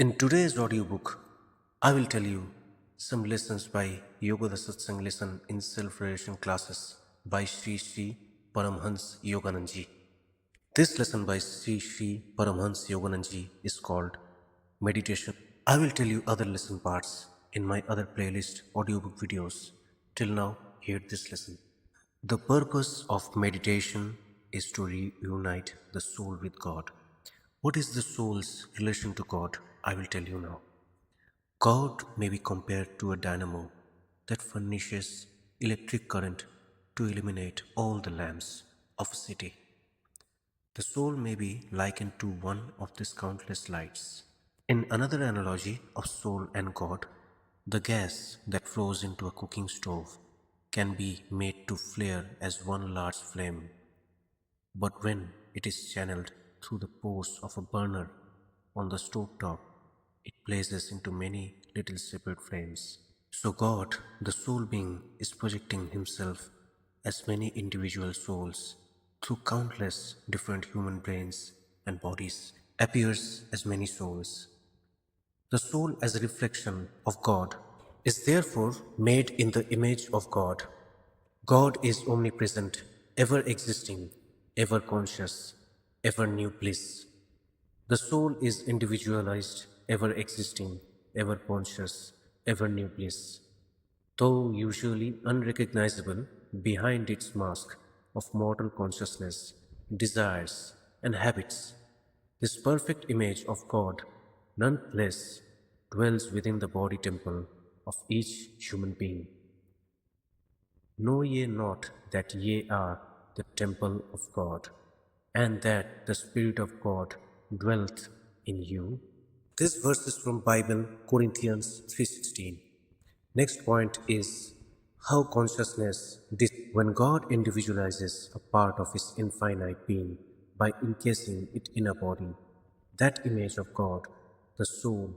In today's audiobook, I will tell you some lessons by Yoga the Satsang Lesson in Self-Realization Classes by Sri Paramhansa Yogananda. This lesson by Sri Paramhansa Yogananda is called Meditation. I will tell you other lesson parts in my other playlist audiobook videos. Till now, hear this lesson. The purpose of meditation is to reunite the soul with God. What is the soul's relation to God? I will tell you now. God may be compared to a dynamo that furnishes electric current to illuminate all the lamps of a city. The soul may be likened to one of these countless lights. In another analogy of soul and God, the gas that flows into a cooking stove can be made to flare as one large flame, but when it is channeled through the pores of a burner on the stove top, it blazes into many little separate flames. So God, the soul being, is projecting himself as many individual souls through countless different human brains and bodies, appears as many souls. The soul as a reflection of God is therefore made in the image of God. God is omnipresent, ever existing, ever conscious, ever new bliss. The soul is individualized, ever existing, ever conscious, ever new bliss. Though usually unrecognizable behind its mask of mortal consciousness, desires, and habits, this perfect image of God nonetheless dwells within the body temple of each human being. Know ye not that ye are the temple of God, and that the Spirit of God dwelleth in you? This verse is from Bible, Corinthians 3:16. Next point is how consciousness when God individualizes a part of his infinite being by encasing it in a body, that image of God, the soul,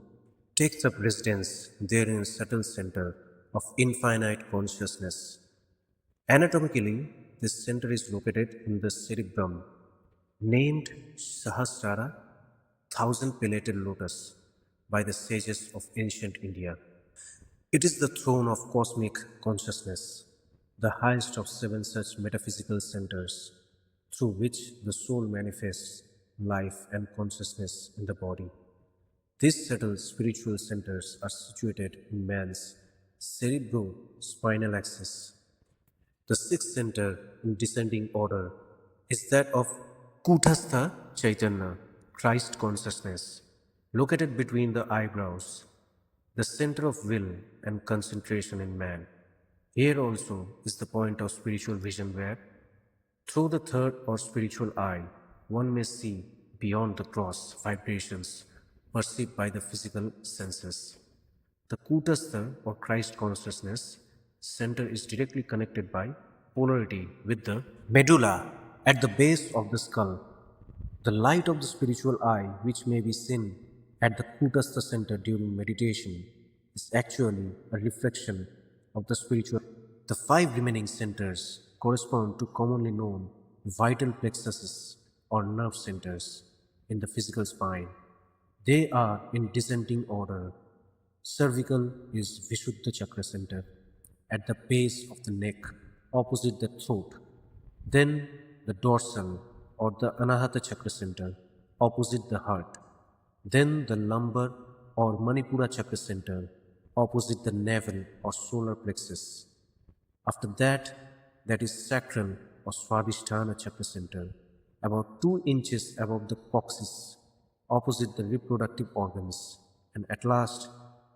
takes up residence there in a subtle center of infinite consciousness. Anatomically, this center is located in the cerebrum, named Sahasrara, thousand-pillated lotus, by the sages of ancient India. It is the throne of cosmic consciousness, the highest of seven such metaphysical centers, through which the soul manifests life and consciousness in the body. These subtle spiritual centers are situated in man's cerebrospinal axis. The sixth center in descending order is that of Kutastha Chaitanya, Christ consciousness, located between the eyebrows, the center of will and concentration in man. Here also is the point of spiritual vision where, through the third or spiritual eye, one may see beyond the gross vibrations perceived by the physical senses. The Kutastha or Christ consciousness center is directly connected by polarity with the medulla at the base of the skull. The light of the spiritual eye, which may be seen at the Kutastha center during meditation, is actually a reflection of the spiritual. The five remaining centers correspond to commonly known vital plexuses or nerve centers in the physical spine. They are in descending order. Cervical is Vishuddha Chakra center at the base of the neck, opposite the throat. Then the dorsal or the Anahata Chakra center, opposite the heart. Then the lumbar or Manipura Chakra center, opposite the navel or solar plexus. After that is Sacral or Svadhisthana Chakra center, about 2 inches above the coccyx, opposite the reproductive organs, and at last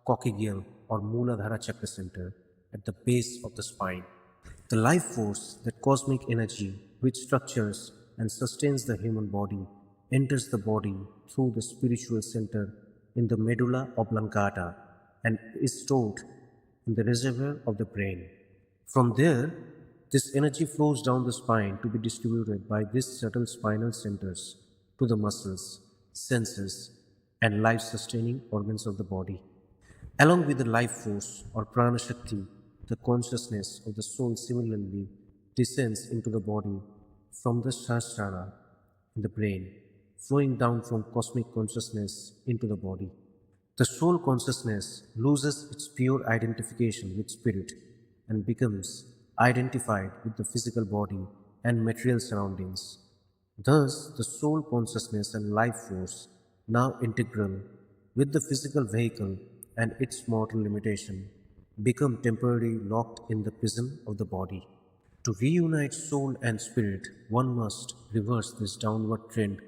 coccygeal or Muladhara Chakra center at the base of the spine. The life force, that cosmic energy which structures and sustains the human body, enters the body through the spiritual center in the medulla oblongata and is stored in the reservoir of the brain. From there, this energy flows down the spine to be distributed by these subtle spinal centers to the muscles, senses, and life-sustaining organs of the body. Along with the life force or prana shakti, the consciousness of the soul similarly descends into the body from the Sahasrara in the brain, flowing down from cosmic consciousness into the body. The soul consciousness loses its pure identification with spirit and becomes identified with the physical body and material surroundings. Thus, the soul consciousness and life force, now integral with the physical vehicle and its mortal limitation, become temporarily locked in the prison of the body. To reunite soul and spirit, one must reverse this downward trend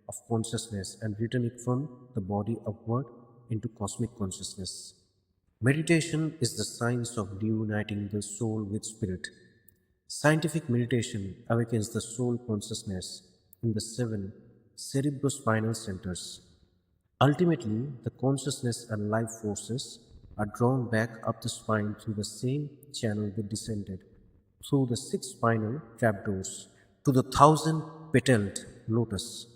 of consciousness and return it from the body upward into cosmic consciousness. Meditation is the science of reuniting the soul with spirit. Scientific meditation awakens the soul consciousness in the seven cerebrospinal centers. Ultimately, the consciousness and life forces are drawn back up the spine through the same channel they descended, through the six spinal trapdoors, to the thousand petaled lotus.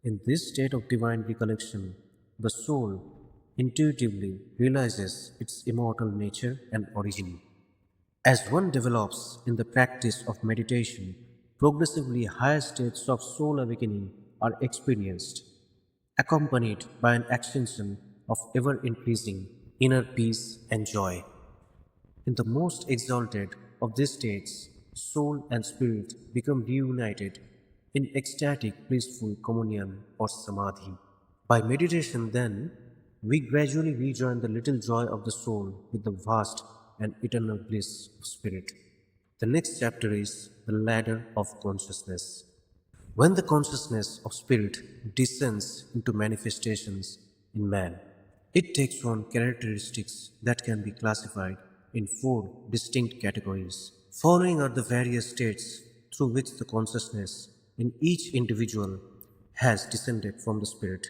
In this state of divine recollection, the soul intuitively realizes its immortal nature and origin. As one develops in the practice of meditation, progressively higher states of soul awakening are experienced, accompanied by an ascension of ever increasing inner peace and joy. In the most exalted of these states, soul and spirit become reunited in ecstatic blissful communion or samadhi. By meditation, then, we gradually rejoin the little joy of the soul with the vast and eternal bliss of spirit. The next chapter is the ladder of consciousness. When the consciousness of spirit descends into manifestations in man, it takes on characteristics that can be classified in four distinct categories. Following are the various states through which the consciousness in each individual has descended from the spirit,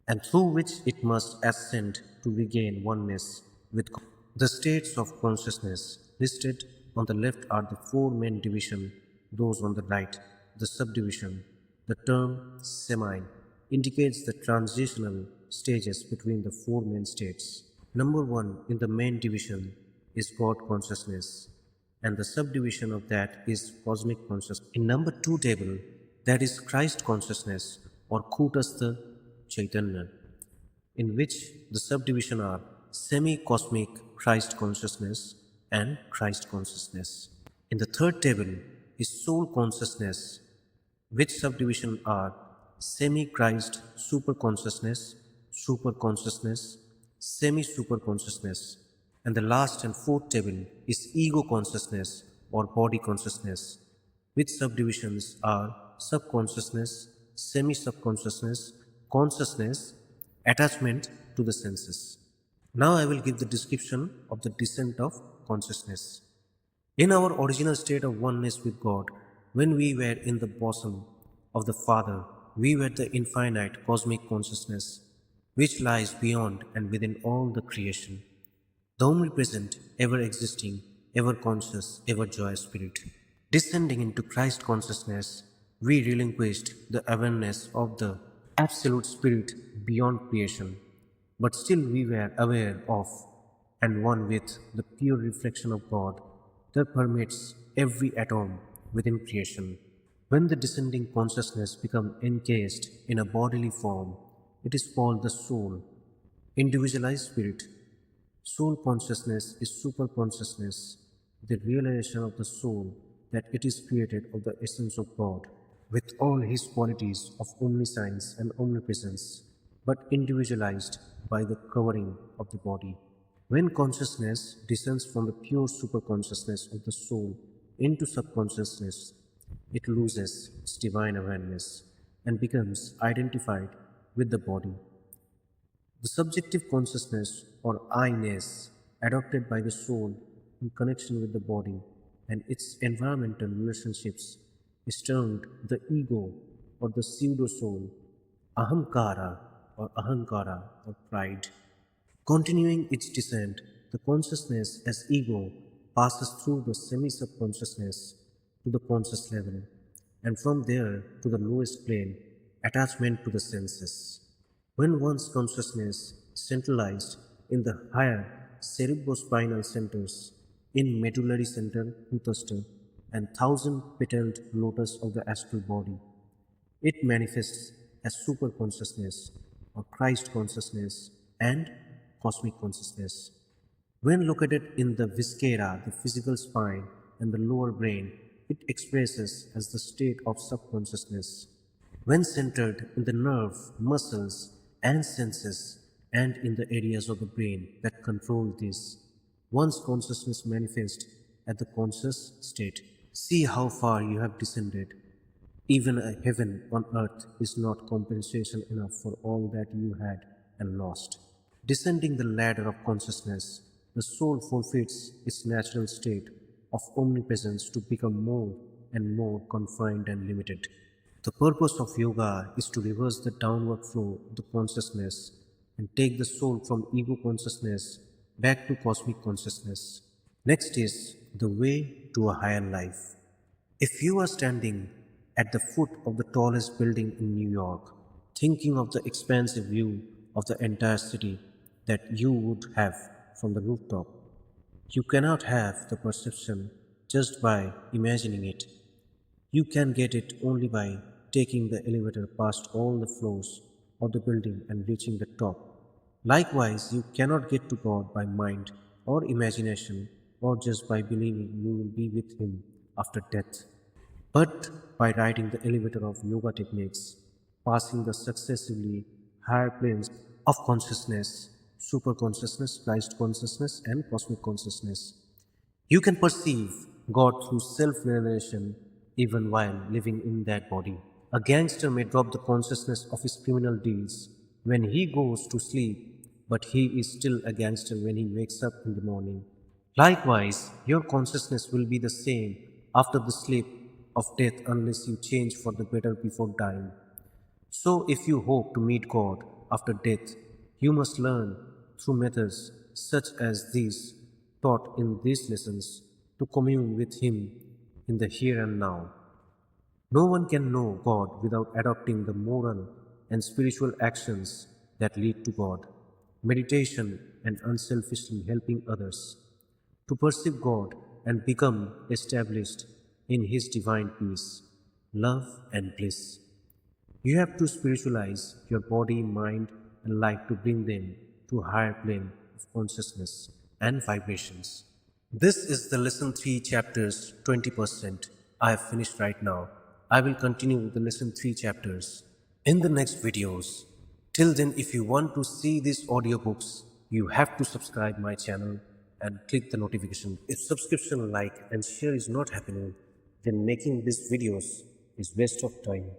and through which it must ascend to regain oneness with God. The states of consciousness listed on the left are the four main divisions, those on the right, the subdivision. The term semi indicates the transitional stages between the four main states. Number one in the main division is God consciousness, and the subdivision of that is cosmic consciousness. In number two table, that is Christ consciousness or Kutastha Chaitanya, in which the subdivision are semi-cosmic Christ consciousness and Christ consciousness. In the third table is soul consciousness, which subdivision are semi-Christ super consciousness, semi-super consciousness. And the last and fourth table is ego consciousness or body consciousness, which subdivisions are subconsciousness, semi-subconsciousness, consciousness, attachment to the senses. Now I will give the description of the descent of consciousness. In our original state of oneness with God, when we were in the bosom of the Father, we were the infinite cosmic consciousness, which lies beyond and within all the creation, the omnipresent, ever existing, ever conscious, ever joyous Spirit. Descending into Christ consciousness, we relinquished the awareness of the Absolute Spirit beyond creation, but still we were aware of and one with the pure reflection of God that permeates every atom within creation. When the descending consciousness becomes encased in a bodily form, it is called the soul, individualized spirit. Soul consciousness is super consciousness, the realization of the soul that it is created of the essence of God, with all his qualities of omniscience and omnipresence, but individualized by the covering of the body. When consciousness descends from the pure superconsciousness of the soul into subconsciousness, it loses its divine awareness and becomes identified with the body. The subjective consciousness or I-ness adopted by the soul in connection with the body and its environmental relationships is termed the ego or the pseudo-soul, ahankara or pride. Continuing its descent, the consciousness as ego passes through the semi-subconsciousness to the conscious level, and from there to the lowest plane, attachment to the senses. When one's consciousness is centralized in the higher cerebrospinal centers, in medullary center, Utasta, and thousand-petaled lotus of the astral body, it manifests as super consciousness or Christ consciousness and cosmic consciousness. When located in the viscera, the physical spine, and the lower brain, it expresses as the state of subconsciousness. When centered in the nerve, muscles, and senses, and in the areas of the brain that control this, one's consciousness manifests at the conscious state. See how far you have descended. Even a heaven on earth is not compensation enough for all that you had and lost. Descending the ladder of consciousness, the soul forfeits its natural state of omnipresence to become more and more confined and limited. The purpose of yoga is to reverse the downward flow of the consciousness and take the soul from ego consciousness back to cosmic consciousness. Next is the way to a higher life. If you are standing at the foot of the tallest building in New York, thinking of the expansive view of the entire city that you would have from the rooftop, you cannot have the perception just by imagining it. You can get it only by taking the elevator past all the floors of the building and reaching the top. Likewise, you cannot get to God by mind or imagination or just by believing you will be with Him after death, but by riding the elevator of yoga techniques, passing the successively higher planes of consciousness, super consciousness, Christ consciousness, and cosmic consciousness. You can perceive God through self-realization even while living in that body. A gangster may drop the consciousness of his criminal deeds when he goes to sleep, but he is still a gangster when he wakes up in the morning. Likewise, your consciousness will be the same after the sleep of death unless you change for the better before dying. So, if you hope to meet God after death, you must learn through methods such as these taught in these lessons to commune with Him in the here and now. No one can know God without adopting the moral and spiritual actions that lead to God, meditation and unselfishly helping others, to perceive God and become established in His divine peace, love and bliss. You have to spiritualize your body, mind, and life to bring them to a higher plane of consciousness and vibrations. This is the lesson 3 chapters 20%. I have finished right now. I will continue with the lesson 3 chapters in the next videos. Till then, if you want to see these audiobooks, you have to subscribe my channel and click the notification. If subscription, like and share is not happening, then making these videos is waste of time.